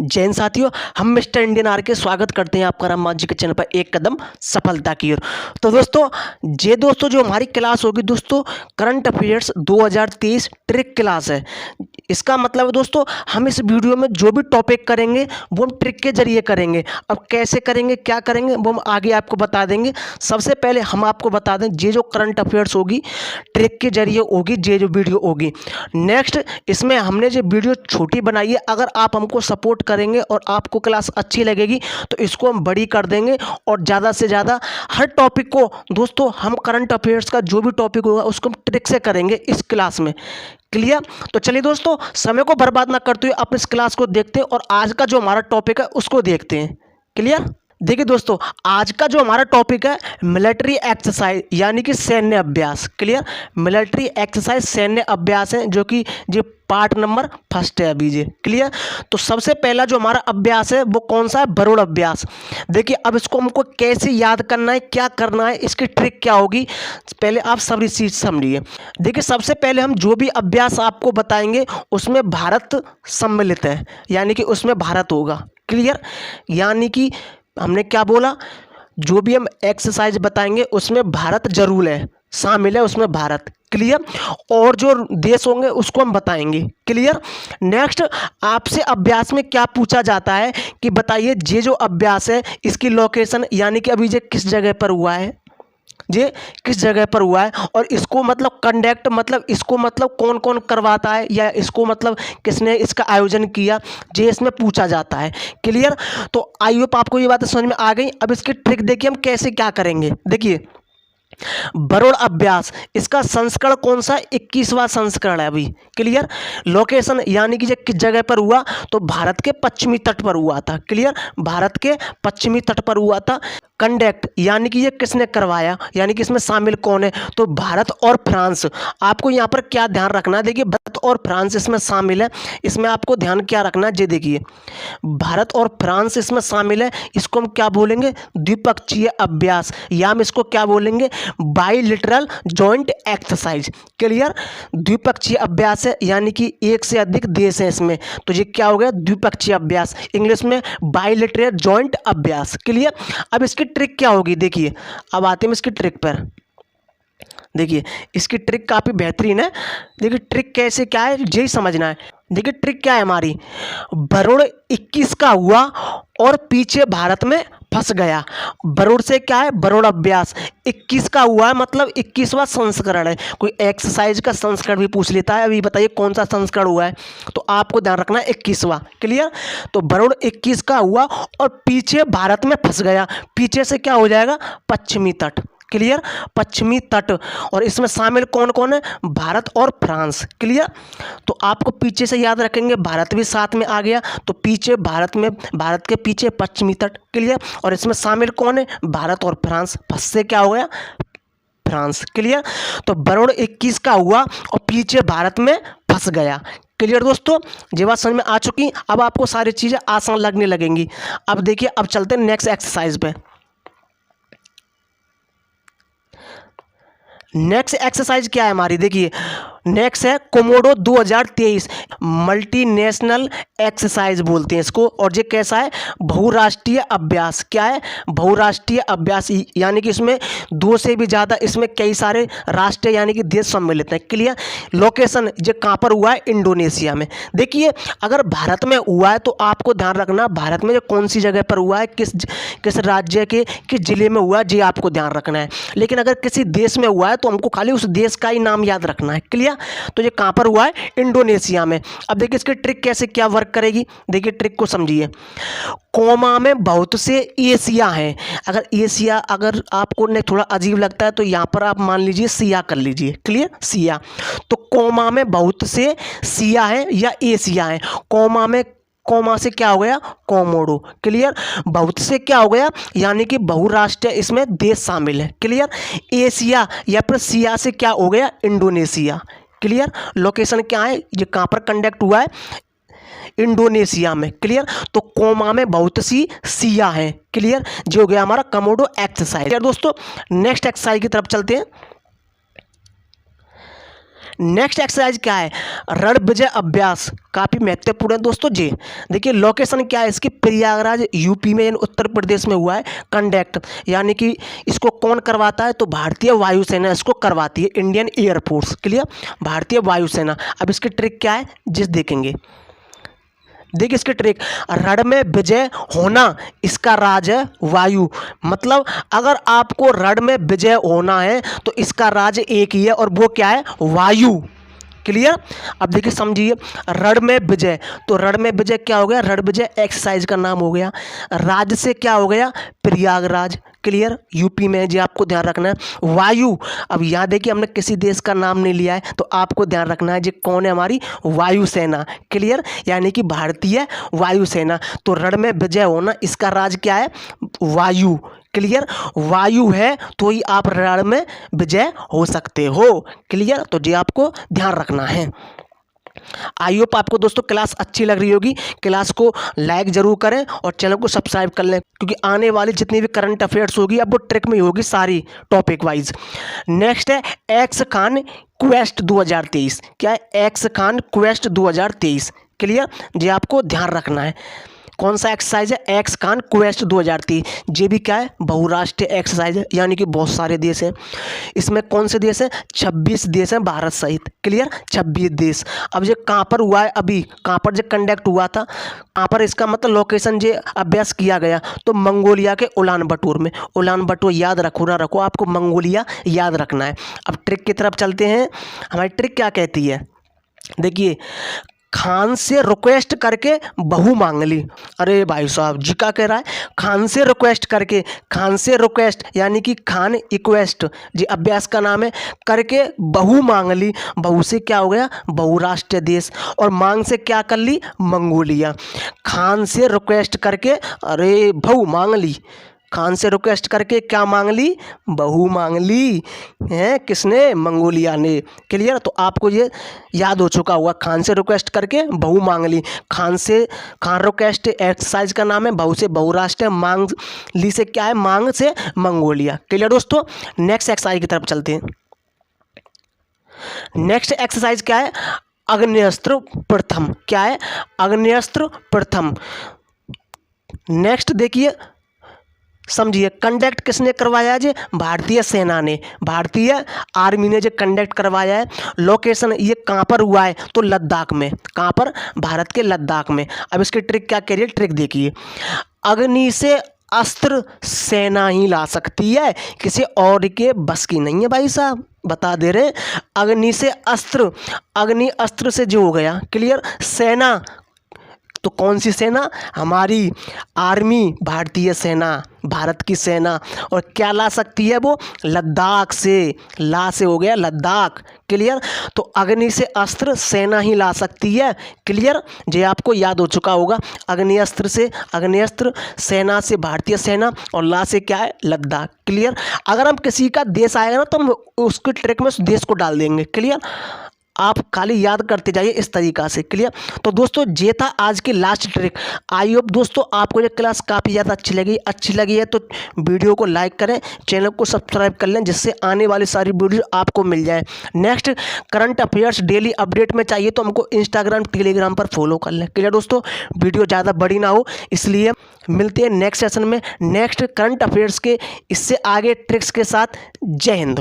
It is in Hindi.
जय हिंद साथियों, हम मिस्टर इंडियन आर के स्वागत करते हैं आपका राम जी के चैनल पर एक कदम सफलता की ओर। तो दोस्तों जो हमारी क्लास होगी दोस्तों, करंट अफेयर्स 2023 ट्रिक क्लास है। इसका मतलब है दोस्तों, हम इस वीडियो में जो भी टॉपिक करेंगे वो हम ट्रिक के जरिए करेंगे। अब कैसे करेंगे, क्या करेंगे, वो हम आगे आपको बता देंगे। सबसे पहले हम आपको बता दें, ये जो करंट अफेयर्स होगी ट्रिक के जरिए होगी, ये जो वीडियो होगी। नेक्स्ट, इसमें हमने जो वीडियो छोटी बनाई है, अगर आप हमको सपोर्ट करेंगे और आपको क्लास अच्छी लगेगी तो इसको हम बड़ी कर देंगे और ज़्यादा से ज़्यादा हर टॉपिक को दोस्तों, हम करंट अफेयर्स का जो भी टॉपिक होगा उसको हम ट्रिक से करेंगे इस क्लास में। क्लियर? तो चलिए दोस्तों, समय को बर्बाद ना करते हुए आप इस क्लास को देखते हैं और आज का जो हमारा टॉपिक है उसको देखते हैं। क्लियर? देखिए दोस्तों, आज का जो हमारा टॉपिक है मिलिट्री एक्सरसाइज यानी कि सैन्य अभ्यास। क्लियर? मिलिट्री एक्सरसाइज सैन्य अभ्यास है, जो कि ये पार्ट नंबर फर्स्ट है अभी ये। क्लियर? तो सबसे पहला जो हमारा अभ्यास है वो कौन सा है? बरूण अभ्यास। देखिए, अब इसको हमको कैसे याद करना है, क्या करना है, इसकी ट्रिक क्या होगी, पहले आप सब चीज समझिए। देखिए, सबसे पहले हम जो भी अभ्यास आपको बताएंगे उसमें भारत सम्मिलित है, यानी कि उसमें भारत होगा। क्लियर? यानी कि हमने क्या बोला, जो भी हम एक्सरसाइज बताएंगे उसमें भारत जरूर है, शामिल है उसमें भारत। क्लियर? और जो देश होंगे उसको हम बताएंगे। क्लियर? नेक्स्ट, आपसे अभ्यास में क्या पूछा जाता है कि बताइए ये जो अभ्यास है इसकी लोकेशन, यानी कि अभी ये किस जगह पर हुआ है, ये किस जगह पर हुआ है, और इसको मतलब कंडक्ट मतलब इसको मतलब कौन कौन करवाता है, या इसको मतलब किसने इसका आयोजन किया, ये इसमें पूछा जाता है। क्लियर? तो आई होप आपको ये बातें समझ में आ गई। अब इसकी ट्रिक देखिए हम कैसे क्या करेंगे। देखिए, बरूण अभ्यास, इसका संस्करण कौन सा? 21वां संस्करण है अभी। क्लियर? लोकेशन यानी कि ये किस जगह पर हुआ, तो भारत के पश्चिमी तट पर हुआ था। क्लियर? भारत के पश्चिमी तट पर हुआ था। कंडक्ट यानी कि ये किसने करवाया, यानी कि इसमें शामिल कौन है, तो भारत और फ्रांस। आपको यहाँ पर क्या ध्यान रखना है, देखिए भारत और फ्रांस इसमें शामिल है। इसमें आपको ध्यान क्या रखना है, ये देखिए भारत और फ्रांस इसमें शामिल है। इसको हम क्या बोलेंगे? द्विपक्षीय अभ्यास, या हम इसको क्या बोलेंगे? बाइलिटरल जॉइंट एक्सरसाइज। क्लियर? द्विपक्षीय अभ्यास है, यानी कि एक से अधिक देश है इसमें, तो ये क्या हो गया? द्विपक्षीय अभ्यास, इंग्लिश में बाइलिटरल जॉइंट अभ्यास। क्लियर? अब इसकी ट्रिक क्या होगी, देखिए अब आते हैं इसकी ट्रिक पर। देखिए, इसकी ट्रिक काफ़ी बेहतरीन है। देखिए ट्रिक कैसे क्या है यही समझना है। देखिए ट्रिक क्या है हमारी, बरूण 21 का हुआ और पीछे भारत में फंस गया। बरूण से क्या है? बरूण अभ्यास 21 का हुआ है, मतलब 21वां संस्करण है। कोई एक्सरसाइज का संस्करण भी पूछ लेता है, अभी बताइए कौन सा संस्करण हुआ है, तो आपको ध्यान रखना है 21वां। क्लियर? तो बरूण 21 का हुआ और पीछे भारत में फंस गया। पीछे से क्या हो जाएगा? पश्चिमी तट। क्लियर? पश्चिमी तट, और इसमें शामिल कौन कौन है? भारत और फ्रांस। क्लियर? तो आपको पीछे से याद रखेंगे, भारत भी साथ में आ गया, तो पीछे भारत में, भारत के पीछे पश्चिमी तट। क्लियर? और इसमें शामिल कौन है? भारत और फ्रांस। फंस से क्या हो गया? फ्रांस। क्लियर? तो बरूण 21 का हुआ और पीछे भारत में फंस गया। क्लियर दोस्तों? ये बात समझ में आ चुकी। अब आपको सारी चीज़ें आसान लगने लगेंगी। अब देखिए, अब चलते हैं नेक्स्ट एक्सरसाइज पे। नेक्स्ट एक्सरसाइज क्या है हमारी, देखिए नेक्स्ट है कोमोडो 2023 मल्टीनेशनल एक्सरसाइज बोलते हैं इसको, और ये कैसा है? बहुराष्ट्रीय अभ्यास। क्या है? बहुराष्ट्रीय अभ्यास, यानी कि इसमें दो से भी ज़्यादा, इसमें कई सारे राष्ट्र यानी कि देश सम्मिलित हैं। क्लियर? लोकेशन ये कहाँ पर हुआ है? इंडोनेशिया में। देखिए, अगर भारत में हुआ है तो आपको ध्यान रखना भारत में जो कौन सी जगह पर हुआ है, किस राज्य के किस जिले में हुआ है, ये आपको ध्यान रखना है। लेकिन अगर किसी देश में हुआ है तो हमको खाली उस देश का ही नाम याद रखना है। क्लियर? तो ये कहाँ पर हुआ है? इंडोनेशिया में। अब देखिए इसकी ट्रिक कैसे क्या वर्क करेगी, देखिए ट्रिक को समझिए। कोमा में बहुत से एशिया हैं। अगर एशिया अगर आपको ने थोड़ा अजीब लगता है तो यहाँ पर आप मान लीजिए सिया कर लीजिए। क्लियर? सिया। तो कोमा में बहुत से सिया हैं या एशिया हैं। कोमा में, कोमा से क्या हो गया? कोमोडो। क्लियर? बहुत से क्या हो गया? यानी कि बहुराष्ट्रीय इसमें देश शामिल है। क्लियर? एशिया या फिर सिया से क्या हो गया? इंडोनेशिया। क्लियर? लोकेशन क्या है? ये कहाँ पर कंडक्ट हुआ है? इंडोनेशिया में। क्लियर? तो कोमा में बहुत सी सिया हैं। क्लियर? जो हो गया हमारा कोमोडो एक्सरसाइज। दोस्तों नेक्स्ट एक्सरसाइज की तरफ चलते हैं। नेक्स्ट एक्सरसाइज क्या है, रण विजय अभ्यास, काफ़ी महत्वपूर्ण है दोस्तों जी। देखिए लोकेशन क्या है इसकी, प्रयागराज यूपी में, उत्तर प्रदेश में हुआ है कंडक्ट, यानी कि इसको कौन करवाता है, तो भारतीय वायुसेना इसको करवाती है, इंडियन एयरफोर्स। क्लियर, भारतीय वायुसेना। अब इसकी ट्रिक क्या है जिस देखेंगे, देखिए इसकी ट्रिक, रण में विजय होना इसका राज है वायु। मतलब अगर आपको रण में विजय होना है तो इसका राज एक ही है और वो क्या है, वायु। क्लियर। अब देखिए समझिए, रण में विजय, तो रण में विजय क्या हो गया, रण विजय एक्सरसाइज का नाम हो गया। राज्य से क्या हो गया, प्रयागराज। क्लियर, यूपी में जी, आपको ध्यान रखना है। वायु, अब यहाँ देखिए हमने किसी देश का नाम नहीं लिया है, तो आपको ध्यान रखना है जी कौन है, हमारी वायुसेना। क्लियर, यानी कि भारतीय वायुसेना। तो रण में विजय होना इसका राज क्या है, वायु। क्लियर, वायु है तो ही आप रण में विजय हो सकते हो। क्लियर, तो जी आपको ध्यान रखना है। आई होप आपको दोस्तों क्लास अच्छी लग रही होगी। क्लास को लाइक जरूर करें और चैनल को सब्सक्राइब कर लें, क्योंकि आने वाली जितनी भी करंट अफेयर्स होगी अब वो ट्रिक में ही होगी सारी, टॉपिक वाइज। नेक्स्ट है एक्स खान क्वेस्ट 2023। क्या है, एक्स खान क्वेस्ट 2023। क्लियर, जी आपको ध्यान रखना है। कौन सा एक्सरसाइज है, एक्स खान क्वेस्ट 2023। ये भी क्या है, बहुराष्ट्रीय एक्सरसाइज है, यानी कि बहुत सारे देश हैं। इसमें कौन से देश हैं, 26 देश हैं भारत सहित। क्लियर, 26 देश। अब ये कहाँ पर हुआ है, अभी कहाँ पर जो कंडक्ट हुआ था, कहाँ पर, इसका मतलब लोकेशन जो अभ्यास किया गया, तो मंगोलिया के उलान बटोर में। उलान बटोर याद रखो ना रखो, आपको मंगोलिया याद रखना है। अब ट्रिक की तरफ चलते हैं। हमारी ट्रिक क्या कहती है, देखिए, खान से रिक्वेस्ट करके बहू मांग ली। अरे भाई साहब जी क्या कह रहा है, खान से रिक्वेस्ट करके, खान से रिक्वेस्ट यानी कि खान इक्वेस्ट जी अभ्यास का नाम है, करके बहू मांग ली। बहू से क्या हो गया, बहुराष्ट्रीय देश, और मांग से क्या कर ली, मंगोलिया। खान से रिक्वेस्ट करके, अरे बहू मांग ली, खान से रिक्वेस्ट करके क्या मांग ली, बहू मांग ली है, किसने, मंगोलिया ने। क्लियर, तो आपको ये याद हो चुका होगा, खान से रिक्वेस्ट करके बहू मांग ली। खान रिक्वेस्ट एक्सरसाइज का नाम है, बहू से बहुराष्ट्र, मांग ली से क्या है, मांग से मंगोलिया। क्लियर दोस्तों, नेक्स्ट एक्सरसाइज की तरफ चलते हैं। नेक्स्ट एक्सरसाइज क्या है, आग्नेयास्त्र प्रथम। क्या है, आग्नेयास्त्र प्रथम। नेक्स्ट देखिए समझिए, कंडक्ट किसने करवाया है, भारतीय सेना ने, भारतीय आर्मी ने जो कंडक्ट करवाया है। लोकेशन ये कहाँ पर हुआ है, तो लद्दाख में। कहाँ पर, भारत के लद्दाख में। अब इसकी ट्रिक क्या कह रही है, ट्रिक देखिए, अग्नि से अस्त्र सेना ही ला सकती है, किसी और के बस की नहीं है भाई साहब, बता दे रहे। अग्नि से अस्त्र, अग्नि अस्त्र से जो हो गया। क्लियर, सेना तो कौन सी सेना, हमारी आर्मी, भारतीय सेना, भारत की सेना। और क्या ला सकती है वो, लद्दाख से, ला से हो गया लद्दाख। क्लियर, तो अग्नि से अस्त्र सेना ही ला सकती है। क्लियर, ये आपको याद हो चुका होगा, अग्नि अस्त्र से, अग्नि अस्त्र, सेना से भारतीय सेना, और ला से क्या है, लद्दाख। क्लियर, अगर हम किसी का देश आएगा ना तो हम उसकी ट्रिक में उस देश को डाल देंगे। क्लियर, आप खाली याद करते जाइए इस तरीक़ा से। क्लियर, तो दोस्तों ये था आज की लास्ट ट्रिक। आई होप दोस्तों आपको ये क्लास काफ़ी ज़्यादा अच्छी लगी है तो वीडियो को लाइक करें, चैनल को सब्सक्राइब कर लें, जिससे आने वाली सारी वीडियो आपको मिल जाए। Next current affairs daily update में चाहिए तो हमको इंस्टाग्राम टेलीग्राम पर फॉलो कर लें। क्लियर दोस्तों, वीडियो ज़्यादा बड़ी ना हो, इसलिए मिलते हैं नेक्स्ट सेशन में नेक्स्ट करंट अफेयर्स के इससे आगे ट्रिक्स के साथ। जय हिंद।